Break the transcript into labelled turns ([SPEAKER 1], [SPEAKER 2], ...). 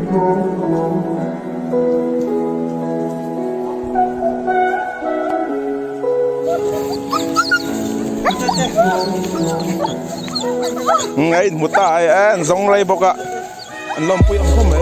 [SPEAKER 1] Ngay một tại ăn giống lấy bọc ạ. Anh lom puyeng không ấy.